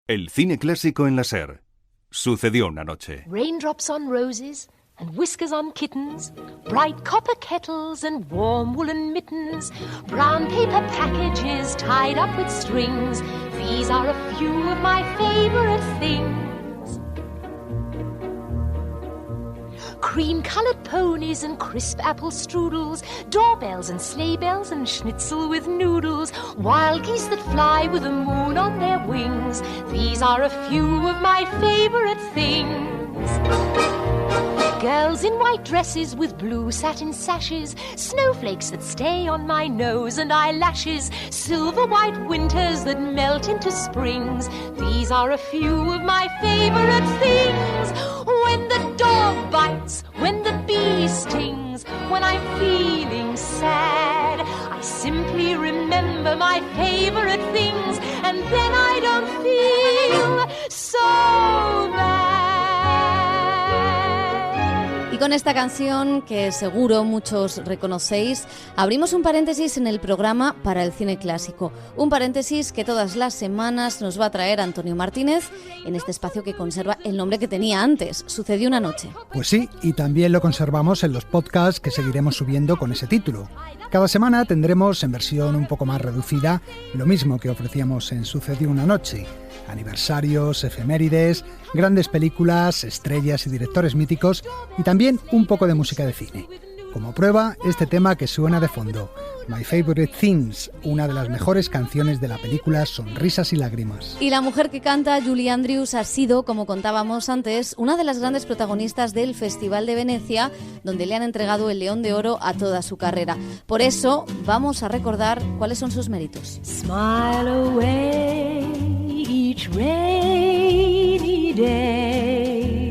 El cine clásico en la SER. Sucedió una noche. Raindrops on roses and whiskers on kittens, bright copper kettles and warm woolen mittens, brown paper packages tied up with strings. These are a few of my favorite things. Cream-colored ponies and crisp apple strudels, doorbells and sleigh bells and schnitzel with noodles, wild geese that fly with the moon on their wings. These are a few of my favorite things. Girls in white dresses with blue satin sashes, snowflakes that stay on my nose and eyelashes, silver white winters that melt into springs. These are a few of my favorite things. When the dog bites, when the bee stings, when I'm feeling sad, I simply remember my favorite things, and then I don't feel so bad. Y con esta canción, que seguro muchos reconocéis, abrimos un paréntesis en el programa para el cine clásico. Un paréntesis que todas las semanas nos va a traer Antonio Martínez en este espacio que conserva el nombre que tenía antes, Sucedió una noche. Pues sí, y también lo conservamos en los podcasts que seguiremos subiendo con ese título. Cada semana tendremos en versión un poco más reducida lo mismo que ofrecíamos en Sucedió una noche. Aniversarios, efemérides, grandes películas, estrellas y directores míticos y también un poco de música de cine. Como prueba, este tema que suena de fondo, My Favorite Things, una de las mejores canciones de la película Sonrisas y lágrimas. Y la mujer que canta, Julie Andrews, ha sido, como contábamos antes, una de las grandes protagonistas del Festival de Venecia, donde le han entregado el León de Oro a toda su carrera. Por eso, vamos a recordar cuáles son sus méritos. Smile away each rainy day.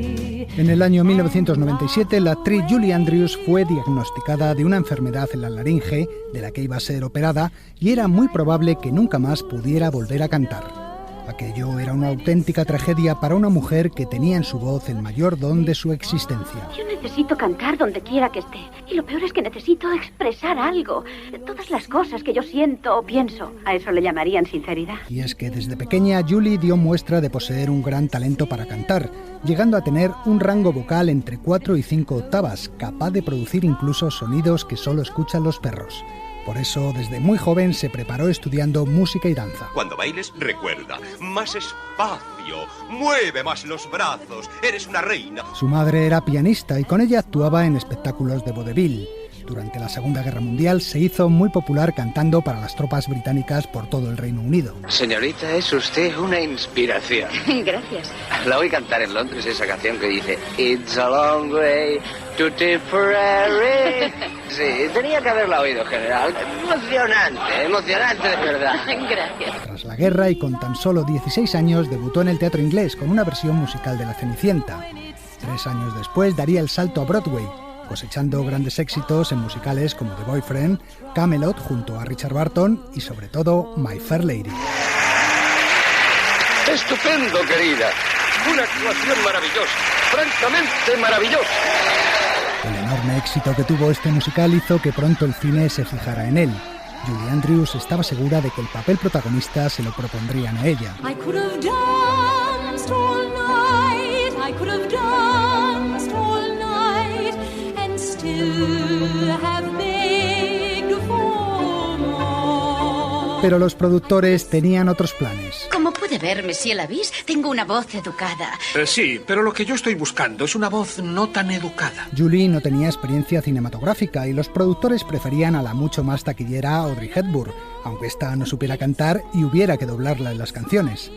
En el año 1997, la actriz Julie Andrews fue diagnosticada de una enfermedad en la laringe, de la que iba a ser operada, y era muy probable que nunca más pudiera volver a cantar. Aquello era una auténtica tragedia para una mujer que tenía en su voz el mayor don de su existencia. Yo necesito cantar donde quiera que esté. Y lo peor es que necesito expresar algo. Todas las cosas que yo siento o pienso. A eso le llamarían sinceridad. Y es que desde pequeña Julie dio muestra de poseer un gran talento para cantar, llegando a tener un rango vocal entre 4 y 5 octavas, capaz de producir incluso sonidos que solo escuchan los perros. Por eso, desde muy joven se preparó estudiando música y danza. Cuando bailes, recuerda, más espacio, mueve más los brazos, eres una reina. Su madre era pianista y con ella actuaba en espectáculos de vodevil. Durante la Segunda Guerra Mundial se hizo muy popular cantando para las tropas británicas por todo el Reino Unido. Señorita, es usted una inspiración. Gracias. La oí cantar en Londres esa canción que dice It's a long way to Tipperary. Sí, tenía que haberla oído, general. Emocionante de verdad. Gracias. Tras la guerra y con tan solo 16 años debutó en el teatro inglés con una versión musical de La Cenicienta. 3 años después daría el salto a Broadway, cosechando grandes éxitos en musicales como The Boyfriend, Camelot junto a Richard Burton y sobre todo My Fair Lady. Estupendo, querida. Una actuación maravillosa, francamente maravillosa. El enorme éxito que tuvo este musical hizo que pronto el cine se fijara en él. Julie Andrews estaba segura de que el papel protagonista se lo propondrían a ella. I could have danced all night, I could have danced all night, and still have begged for more. Pero los productores tenían otros planes. Como puede ver, Monsieur Lavis, tengo una voz educada. Sí, pero lo que yo estoy buscando es una voz no tan educada. Julie no tenía experiencia cinematográfica y los productores preferían a la mucho más taquillera Audrey Hepburn, aunque ésta no supiera cantar y hubiera que doblarla en las canciones.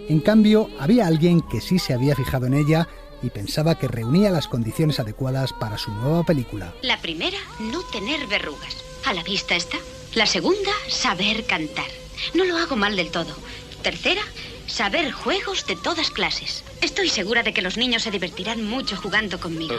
En cambio, había alguien que sí se había fijado en ella y pensaba que reunía las condiciones adecuadas para su nueva película. La primera, no tener verrugas. A la vista está. La segunda, saber cantar. No lo hago mal del todo. Tercera, saber juegos de todas clases. Estoy segura de que los niños se divertirán mucho jugando conmigo.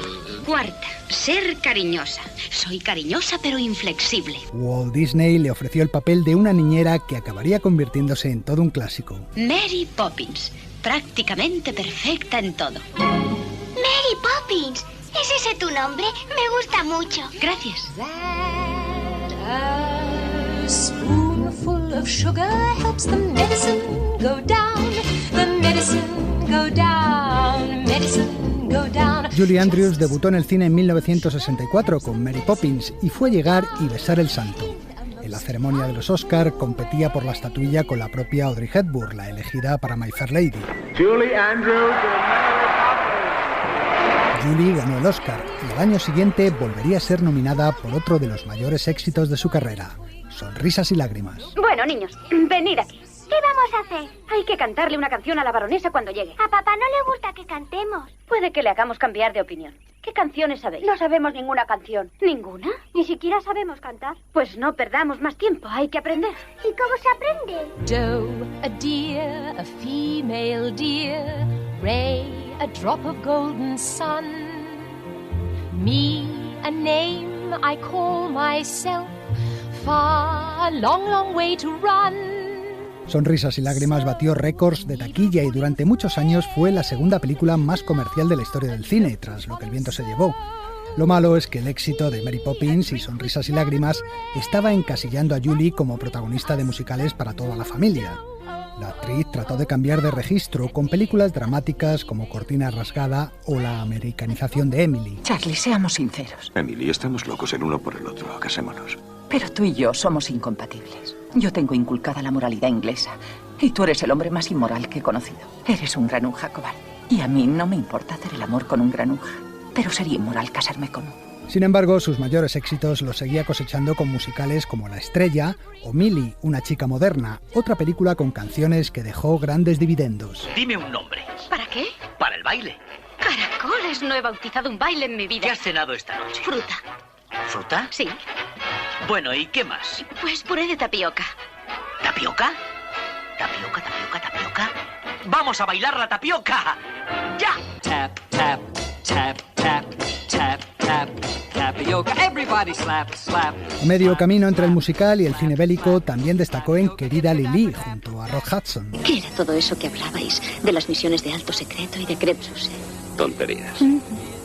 Cuarta, ser cariñosa. Soy cariñosa pero inflexible. Walt Disney le ofreció el papel de una niñera que acabaría convirtiéndose en todo un clásico. Mary Poppins, prácticamente perfecta en todo. Mary Poppins, ¿es ese tu nombre? Me gusta mucho. Gracias. Spoonful of sugar helps the medicine go down. The medicine go down, medicine go down. Julie Andrews debutó en el cine en 1964 con Mary Poppins y fue Llegar y besar el santo. En la ceremonia de los Oscar competía por la estatuilla con la propia Audrey Hepburn, la elegida para My Fair Lady. Julie Andrews Julie ganó el Oscar y al año siguiente volvería a ser nominada por otro de los mayores éxitos de su carrera, Sonrisas y lágrimas. Bueno, niños, venid aquí. ¿Qué vamos a hacer? Hay que cantarle una canción a la baronesa cuando llegue. A papá no le gusta que cantemos. Puede que le hagamos cambiar de opinión. ¿Qué canciones sabéis? No sabemos ninguna canción. ¿Ninguna? Ni siquiera sabemos cantar. Pues no perdamos más tiempo, hay que aprender. ¿Y cómo se aprende? Doe, a deer, a female deer. Ray, a drop of golden sun. Me, a name I call myself. Far, long, long way to run. Sonrisas y lágrimas batió récords de taquilla y durante muchos años fue la segunda película más comercial de la historia del cine, tras Lo que el viento se llevó. Lo malo es que el éxito de Mary Poppins y Sonrisas y lágrimas estaba encasillando a Julie como protagonista de musicales para toda la familia. La actriz trató de cambiar de registro con películas dramáticas como Cortina rasgada o la americanización de Emily. Charlie, seamos sinceros. Emily, estamos locos el uno por el otro. Casémonos. Pero tú y yo somos incompatibles. Yo tengo inculcada la moralidad inglesa y tú eres el hombre más inmoral que he conocido. Eres un granuja cobarde. Y a mí no me importa hacer el amor con un granuja, pero sería inmoral casarme con uno. Sin embargo, sus mayores éxitos los seguía cosechando con musicales como La Estrella o Millie, una chica moderna, otra película con canciones que dejó grandes dividendos. Dime un nombre. ¿Para qué? Para el baile. Caracoles, no he bautizado un baile en mi vida. ¿Qué has cenado esta noche? Fruta. ¿Fruta? Sí. Bueno, ¿y qué más? Pues puré de tapioca. ¿Tapioca? ¿Tapioca, tapioca, tapioca? ¡Vamos a bailar la tapioca! ¡Ya! Tap, tap, tap, tap, tap, tap, tapioca. Everybody slap, slap. A medio camino entre el musical y el cine bélico también destacó en Querida Lily, junto a Rock Hudson. ¿Qué era todo eso que hablabais? De las misiones de alto secreto y de Crepsus. Tonterías.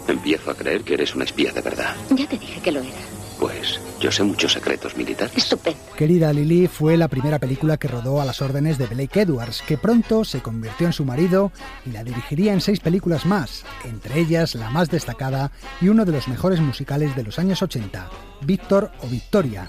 Empiezo a creer que eres una espía de verdad. Ya te dije que lo era. Pues yo sé muchos secretos militares. Estupendo. Querida Lily fue la primera película que rodó a las órdenes de Blake Edwards, que pronto se convirtió en su marido y la dirigiría en 6 películas más, entre ellas la más destacada y uno de los mejores musicales de los años 80, Víctor o Victoria,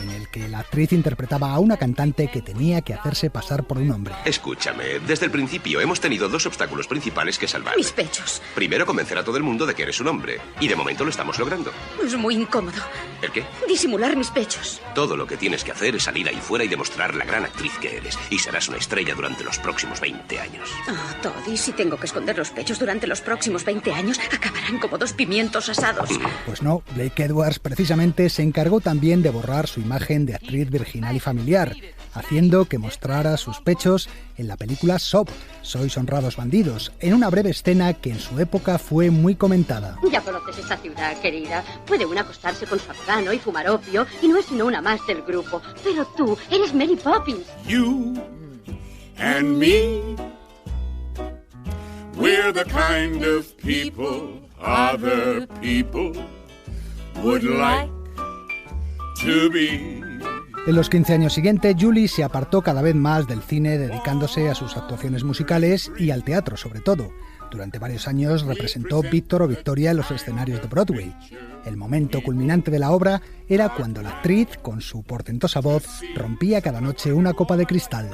en el que la actriz interpretaba a una cantante que tenía que hacerse pasar por un hombre. Escúchame, desde el principio hemos tenido 2 obstáculos principales que salvar. Mis pechos. Primero, convencer a todo el mundo de que eres un hombre. Y de momento lo estamos logrando. Es muy incómodo. ¿El qué? Disimular mis pechos. Todo lo que tienes que hacer es salir ahí fuera y demostrar la gran actriz que eres. Y serás una estrella durante los próximos 20 años. Oh, Toddy, si tengo que esconder los pechos durante los próximos 20 años, acabarán como 2 pimientos asados. Pues no, Blake Edwards precisamente se encargó también de borrar su imagen de actriz virginal y familiar, haciendo que mostrara sus pechos en la película Soap, Sois honrados bandidos, en una breve escena que en su época fue muy comentada. Ya conoces esta ciudad, querida. Puede una acostarse con su afgano y fumar opio y no es sino una más del grupo. Pero tú eres Mary Poppins. You and me, we're the kind of people other people would like to be. En los 15 años siguientes, Julie se apartó cada vez más del cine, dedicándose a sus actuaciones musicales y al teatro, sobre todo. Durante varios años representó Víctor o Victoria en los escenarios de Broadway. El momento culminante de la obra era cuando la actriz, con su portentosa voz, rompía cada noche una copa de cristal.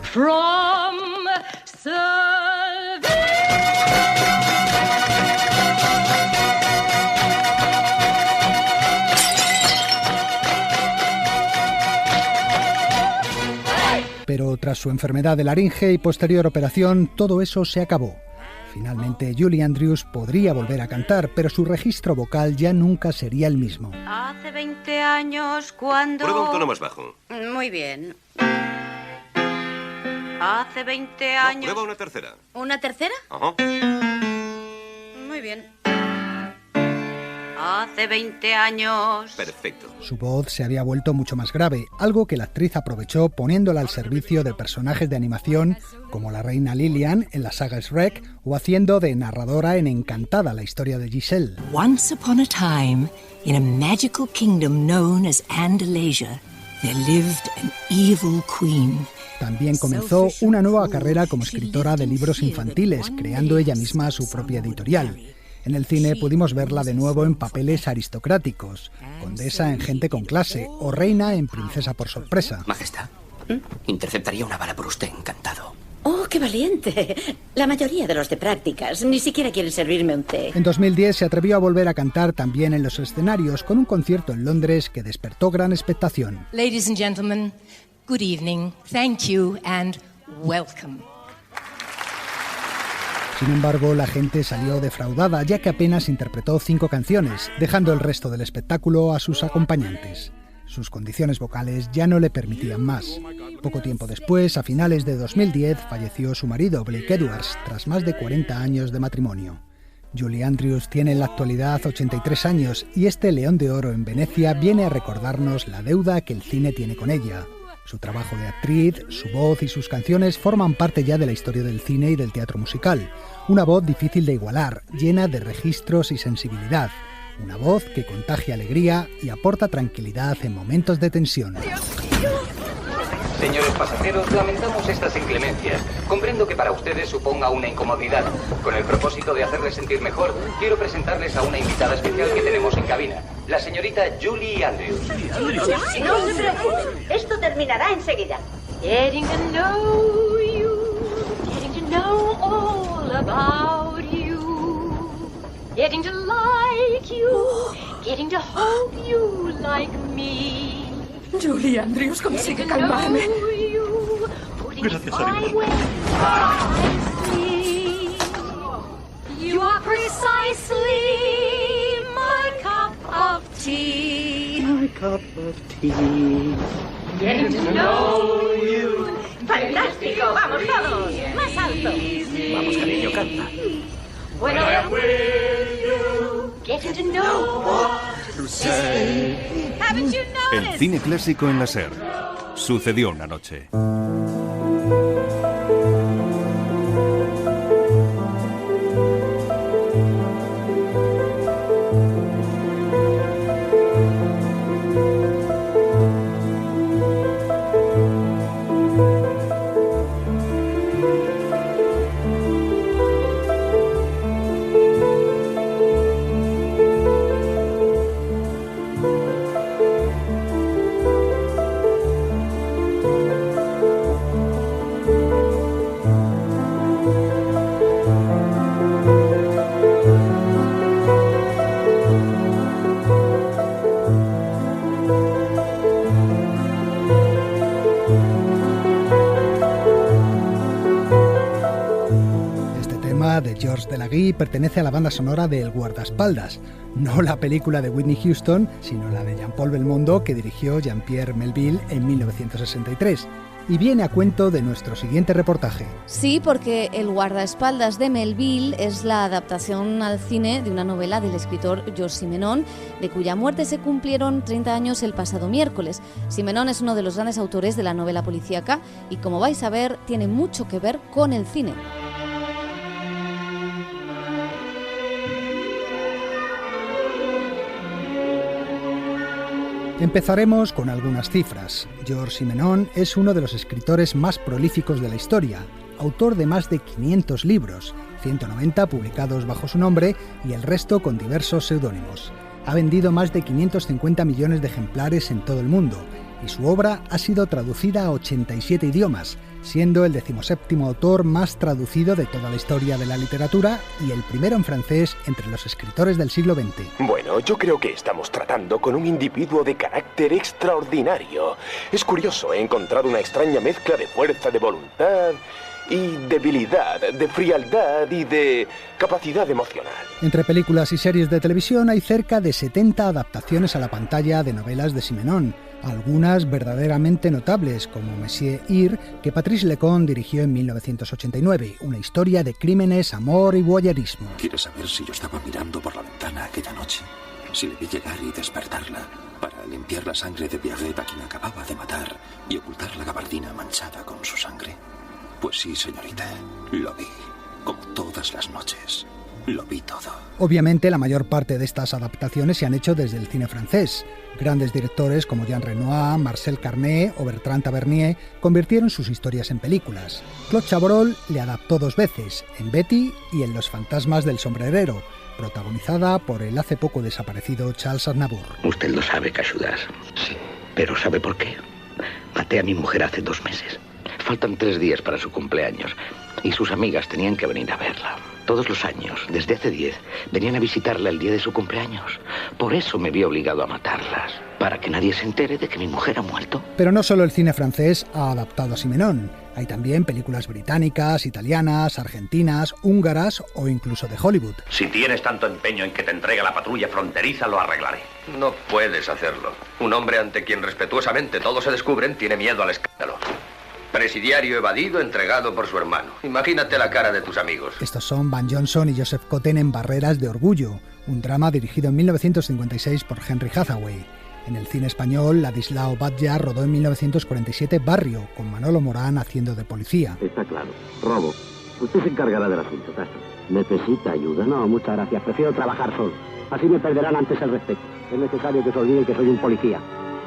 Pero tras su enfermedad de laringe y posterior operación, todo eso se acabó. Finalmente, Julie Andrews podría volver a cantar, pero su registro vocal ya nunca sería el mismo. Hace 20 años cuando... Prueba un tono más bajo. Muy bien. Hace 20 años... Prueba una tercera. ¿Una tercera? Ajá. Muy bien. Hace 20 años... Perfecto. Su voz se había vuelto mucho más grave, algo que la actriz aprovechó poniéndola al servicio de personajes de animación como la reina Lilian en la saga Shrek o haciendo de narradora en Encantada, la historia de Giselle. Once upon a time, in a magical kingdom known as Andalasia, there lived an evil queen También comenzó una nueva carrera como escritora de libros infantiles, creando ella misma su propia editorial. En el cine pudimos verla de nuevo en papeles aristocráticos, condesa en Gente con clase o reina en Princesa por sorpresa. Majestad, interceptaría una bala por usted, encantado. ¡Oh, qué valiente! La mayoría de los de prácticas ni siquiera quieren servirme un té. En 2010 se atrevió a volver a cantar también en los escenarios con un concierto en Londres que despertó gran expectación. Ladies and gentlemen, good evening, thank you and welcome. Sin embargo, la gente salió defraudada ya que apenas interpretó 5 canciones, dejando el resto del espectáculo a sus acompañantes. Sus condiciones vocales ya no le permitían más. Poco tiempo después, a finales de 2010, falleció su marido, Blake Edwards, tras más de 40 años de matrimonio. Julie Andrews tiene en la actualidad 83 años y este León de Oro en Venecia viene a recordarnos la deuda que el cine tiene con ella. Su trabajo de actriz, su voz y sus canciones forman parte ya de la historia del cine y del teatro musical. Una voz difícil de igualar, llena de registros y sensibilidad. Una voz que contagia alegría y aporta tranquilidad en momentos de tensión. Señores pasajeros, lamentamos estas inclemencias. Comprendo que para ustedes suponga una incomodidad. Con el propósito de hacerles sentir mejor, quiero presentarles a una invitada especial que tenemos en cabina, la señorita Julie Andrews. No se preocupen, esto terminará enseguida. Getting to know you, getting to know all about you, getting to like you, getting to hope you like me. Julie Andrews consigue calmarme. Gracias, amigo. You are precisely my cup of tea. My cup of tea. Getting to know you. ¡Fantástico! ¡Vamos todos! ¡Más alto! Vamos, cariño, canta. When I am with you, getting to know what to say. Haven't you noticed? El cine clásico en la SER. Sucedió una noche. De Georges Delagui pertenece a la banda sonora de El guardaespaldas, no la película de Whitney Houston, sino la de Jean-Paul Belmondo que dirigió Jean-Pierre Melville en 1963. Y viene a cuento de nuestro siguiente reportaje. Sí, porque El guardaespaldas de Melville es la adaptación al cine de una novela del escritor Georges Simenon, de cuya muerte se cumplieron 30 años el pasado miércoles. Simenon es uno de los grandes autores de la novela policíaca y, como vais a ver, tiene mucho que ver con el cine. Empezaremos con algunas cifras. Georges Simenon es uno de los escritores más prolíficos de la historia, autor de más de 500 libros, 190 publicados bajo su nombre y el resto con diversos seudónimos. Ha vendido más de 550 millones de ejemplares en todo el mundo y su obra ha sido traducida a 87 idiomas, siendo el 17º autor más traducido de toda la historia de la literatura y el primero en francés entre los escritores del siglo XX. Bueno, yo creo que estamos tratando con un individuo de carácter extraordinario. Es curioso, he encontrado una extraña mezcla de fuerza de voluntad y debilidad, de frialdad y de capacidad emocional. Entre películas y series de televisión hay cerca de 70 adaptaciones a la pantalla de novelas de Simenon, algunas verdaderamente notables, como Monsieur Ir, que Patrice Lecomte dirigió en 1989, una historia de crímenes, amor y voyeurismo. ¿Quieres saber si yo estaba mirando por la ventana aquella noche? Si le vi llegar y despertarla para limpiar la sangre de Pierrette, a quien acababa de matar, y ocultar la gabardina manchada con su sangre. Pues sí, señorita, lo vi, como todas las noches. Lo vi todo. Obviamente, la mayor parte de estas adaptaciones se han hecho desde el cine francés. Grandes directores como Jean Renoir, Marcel Carné o Bertrand Tavernier convirtieron sus historias en películas. Claude Chabrol le adaptó 2 veces, en Betty y en Los fantasmas del sombrerero, protagonizada por el hace poco desaparecido Charles Aznavour. Usted lo sabe, Cachudas. Sí. Pero ¿sabe por qué? Maté a mi mujer hace 2 meses. Faltan 3 días para su cumpleaños y sus amigas tenían que venir a verla. Todos los años, desde hace 10, venían a visitarla el día de su cumpleaños. Por eso me vi obligado a matarlas, para que nadie se entere de que mi mujer ha muerto. Pero no solo el cine francés ha adaptado a Simenón. Hay también películas británicas, italianas, argentinas, húngaras o incluso de Hollywood. Si tienes tanto empeño en que te entregue la patrulla fronteriza, lo arreglaré. No puedes hacerlo. Un hombre ante quien respetuosamente todos se descubren tiene miedo al escándalo. Presidiario evadido, entregado por su hermano. Imagínate la cara de tus amigos. Estos son Van Johnson y Joseph Cotten en Barreras de Orgullo, un drama dirigido en 1956 por Henry Hathaway. En el cine español, Ladislao Batlle rodó en 1947 Barrio, con Manolo Morán haciendo de policía. Está claro. Robo. Usted se encargará del asunto, Castro. ¿Necesita ayuda? No, muchas gracias. Prefiero trabajar solo. Así me perderán antes el respeto. Es necesario que se olviden que soy un policía.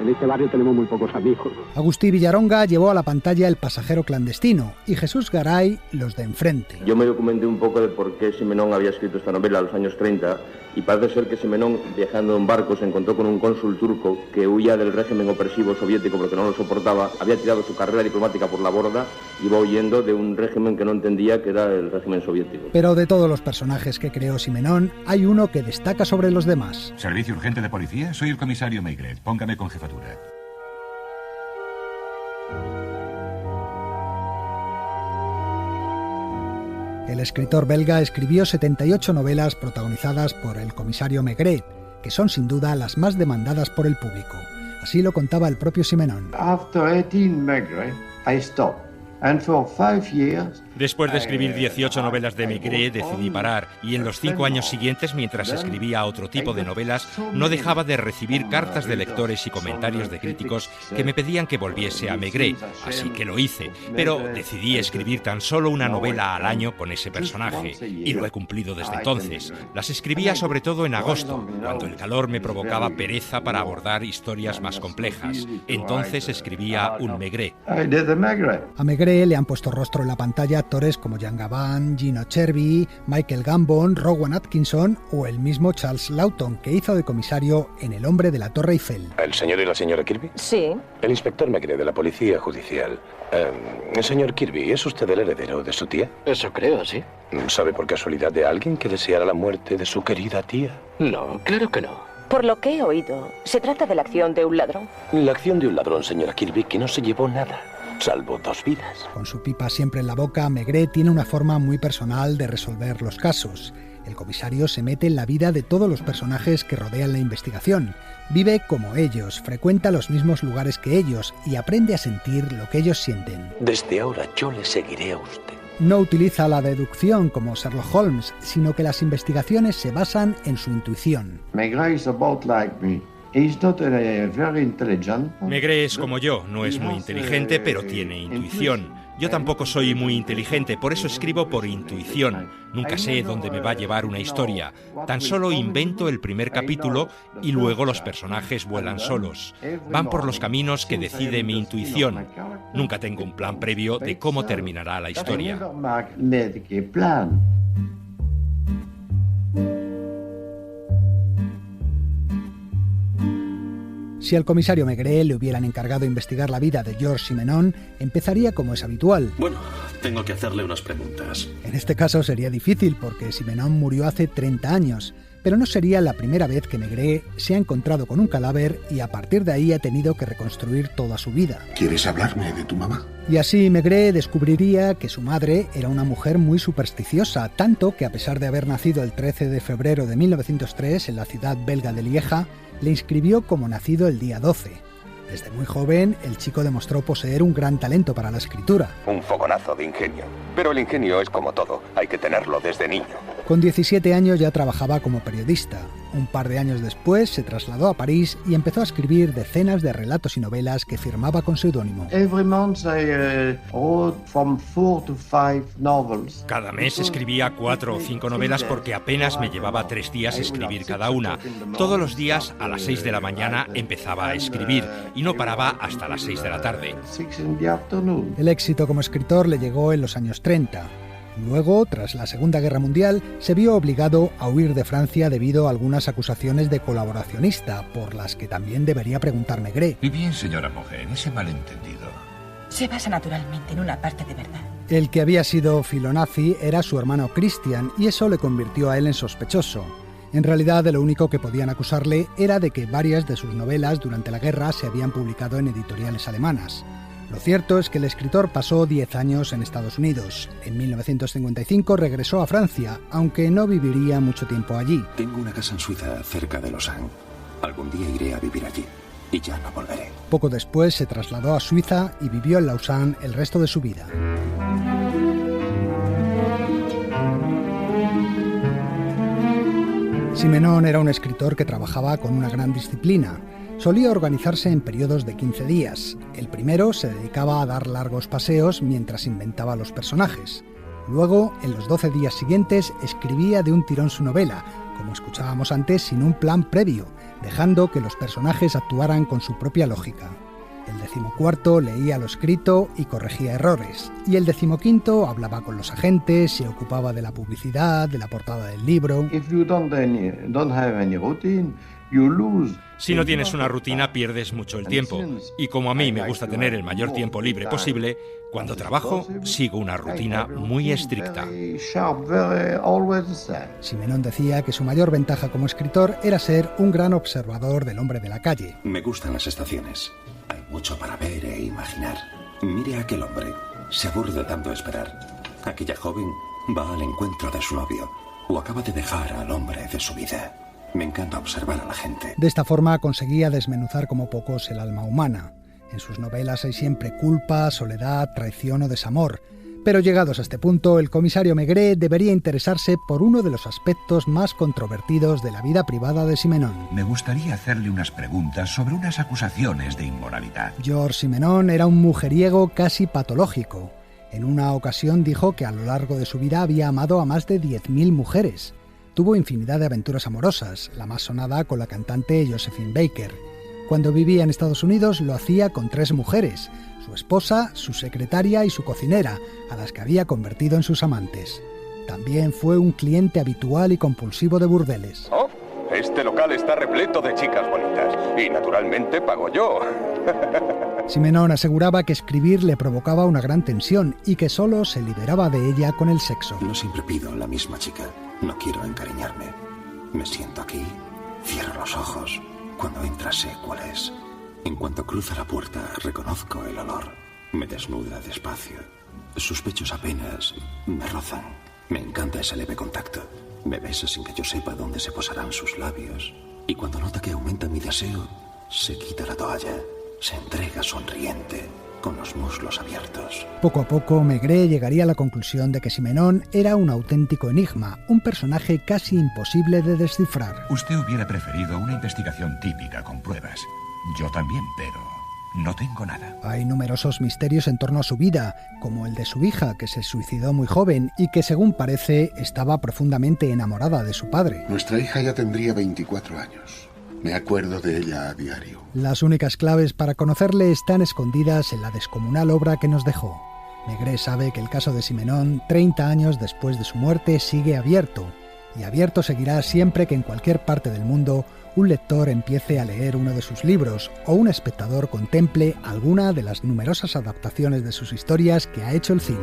En este barrio tenemos muy pocos amigos. Agustí Villaronga llevó a la pantalla El pasajero clandestino y Jesús Garay Los de enfrente. Yo me documenté un poco de por qué Simenón había escrito esta novela a los años 30 y parece ser que Simenón, viajando en barco, se encontró con un cónsul turco que huía del régimen opresivo soviético porque no lo soportaba, había tirado su carrera diplomática por la borda, iba huyendo de un régimen que no entendía, que era el régimen soviético. Pero de todos los personajes que creó Simenón, hay uno que destaca sobre los demás. ¿Servicio urgente de policía? Soy el comisario Maigret. Póngame con jefatura. El escritor belga escribió 78 novelas protagonizadas por el comisario Maigret, que son sin duda las más demandadas por el público. Así lo contaba el propio Simenón. Después de escribir 18 novelas de Maigret, decidí parar, y en los 5 años siguientes, mientras escribía otro tipo de novelas, no dejaba de recibir cartas de lectores y comentarios de críticos que me pedían que volviese a Maigret, así que lo hice, pero decidí escribir tan solo una novela al año con ese personaje, y lo he cumplido desde entonces. Las escribía sobre todo en agosto, cuando el calor me provocaba pereza para abordar historias más complejas. Entonces escribía un Maigret. A Maigret le han puesto rostro en la pantalla actores como Jean Gabin, Gino Cervi, Michael Gambon, Rowan Atkinson o el mismo Charles Laughton, que hizo de comisario en El hombre de la Torre Eiffel. ¿El señor y la señora Kirby? Sí. El inspector Maigret de la Policía Judicial. Señor Kirby, ¿es usted el heredero de su tía? Eso creo, sí. ¿Sabe por casualidad de alguien que deseara la muerte de su querida tía? No, claro que no. Por lo que he oído, ¿se trata de la acción de un ladrón? La acción de un ladrón, señora Kirby, que no se llevó nada, salvo 2 vidas. Con su pipa siempre en la boca, Maigret tiene una forma muy personal de resolver los casos. El comisario se mete en la vida de todos los personajes que rodean la investigación. Vive como ellos, frecuenta los mismos lugares que ellos y aprende a sentir lo que ellos sienten. Desde ahora yo le seguiré a usted. No utiliza la deducción como Sherlock Holmes, sino que las investigaciones se basan en su intuición. Maigret is about like me. He's not very intelligent. Maigret es como yo, no es muy inteligente, pero tiene intuición. Yo tampoco soy muy inteligente, por eso escribo por intuición. Nunca sé dónde me va a llevar una historia. Tan solo invento el primer capítulo y luego los personajes vuelan solos. Van por los caminos que decide mi intuición. Nunca tengo un plan previo de cómo terminará la historia. Si al comisario Maigret le hubieran encargado investigar la vida de Georges Simenon, empezaría como es habitual. Bueno, tengo que hacerle unas preguntas. En este caso sería difícil porque Simenon murió hace 30 años, pero no sería la primera vez que Maigret se ha encontrado con un cadáver y a partir de ahí ha tenido que reconstruir toda su vida. ¿Quieres hablarme de tu mamá? Y así Maigret descubriría que su madre era una mujer muy supersticiosa, tanto que a pesar de haber nacido el 13 de febrero de 1903 en la ciudad belga de Lieja, le inscribió como nacido el día 12. Desde muy joven, el chico demostró poseer un gran talento para la escritura. Un fogonazo de ingenio. Pero el ingenio es como todo, hay que tenerlo desde niño. Con 17 años ya trabajaba como periodista. Un par de años después se trasladó a París y empezó a escribir decenas de relatos y novelas que firmaba con seudónimo. Cada mes escribía 4 o 5 novelas porque apenas me llevaba 3 días escribir cada una. Todos los días a las 6 de la mañana empezaba a escribir y no paraba hasta las 6 de la tarde. El éxito como escritor le llegó en los años 30. Luego, tras la Segunda Guerra Mundial, se vio obligado a huir de Francia debido a algunas acusaciones de colaboracionista, por las que también debería preguntar Maigret. Y bien, señora Mogen, ese malentendido se basa naturalmente en una parte de verdad. El que había sido filonazi era su hermano Christian, y eso le convirtió a él en sospechoso. En realidad, de lo único que podían acusarle era de que varias de sus novelas durante la guerra se habían publicado en editoriales alemanas. Lo cierto es que el escritor pasó 10 años en Estados Unidos. En 1955 regresó a Francia, aunque no viviría mucho tiempo allí. Tengo una casa en Suiza, cerca de Lausanne. Algún día iré a vivir allí y ya no volveré. Poco después se trasladó a Suiza y vivió en Lausanne el resto de su vida. Simenon era un escritor que trabajaba con una gran disciplina. Solía organizarse en periodos de 15 días. El primero se dedicaba a dar largos paseos mientras inventaba los personajes. Luego, en los 12 días siguientes, escribía de un tirón su novela, como escuchábamos antes, sin un plan previo, dejando que los personajes actuaran con su propia lógica. El 14º leía lo escrito y corregía errores, y el 15º hablaba con los agentes, se ocupaba de la publicidad, de la portada del libro. Si no tienes una rutina, pierdes mucho el tiempo. Y como a mí me gusta tener el mayor tiempo libre posible, cuando trabajo sigo una rutina muy estricta. Simenon decía que su mayor ventaja como escritor era ser un gran observador del hombre de la calle. Me gustan las estaciones. Hay mucho para ver e imaginar. Mire a aquel hombre. Se aburre de tanto esperar. Aquella joven va al encuentro de su novio o acaba de dejar al hombre de su vida. Me encanta observar a la gente. De esta forma conseguía desmenuzar como pocos el alma humana. En sus novelas hay siempre culpa, soledad, traición o desamor. Pero llegados a este punto, el comisario Maigret debería interesarse por uno de los aspectos más controvertidos de la vida privada de Simenon. Me gustaría hacerle unas preguntas sobre unas acusaciones de inmoralidad. Georges Simenon era un mujeriego casi patológico. En una ocasión dijo que a lo largo de su vida había amado a más de 10.000 mujeres. Tuvo infinidad de aventuras amorosas, la más sonada con la cantante Josephine Baker. Cuando vivía en Estados Unidos lo hacía con 3 mujeres, su esposa, su secretaria y su cocinera, a las que había convertido en sus amantes. También fue un cliente habitual y compulsivo de burdeles. Oh, este local está repleto de chicas bonitas y naturalmente pago yo. Simenon aseguraba que escribir le provocaba una gran tensión y que solo se liberaba de ella con el sexo. No siempre pido la misma chica. No quiero encariñarme. Me siento aquí, cierro los ojos. Cuando entra sé cuál es. En cuanto cruza la puerta, reconozco el olor. Me desnuda despacio. Sus pechos apenas me rozan. Me encanta ese leve contacto. Me besa sin que yo sepa dónde se posarán sus labios. Y cuando nota que aumenta mi deseo, se quita la toalla. Se entrega sonriente, con los muslos abiertos. Poco a poco, Maigret llegaría a la conclusión de que Simenon era un auténtico enigma, un personaje casi imposible de descifrar. Usted hubiera preferido una investigación típica con pruebas. Yo también, pero no tengo nada. Hay numerosos misterios en torno a su vida, como el de su hija, que se suicidó muy joven y que, según parece, estaba profundamente enamorada de su padre. Nuestra hija ya tendría 24 años. Me acuerdo de ella a diario. Las únicas claves para conocerle están escondidas en la descomunal obra que nos dejó. Maigret sabe que el caso de Simenon, 30 años después de su muerte, sigue abierto. Y abierto seguirá siempre que en cualquier parte del mundo un lector empiece a leer uno de sus libros o un espectador contemple alguna de las numerosas adaptaciones de sus historias que ha hecho el cine.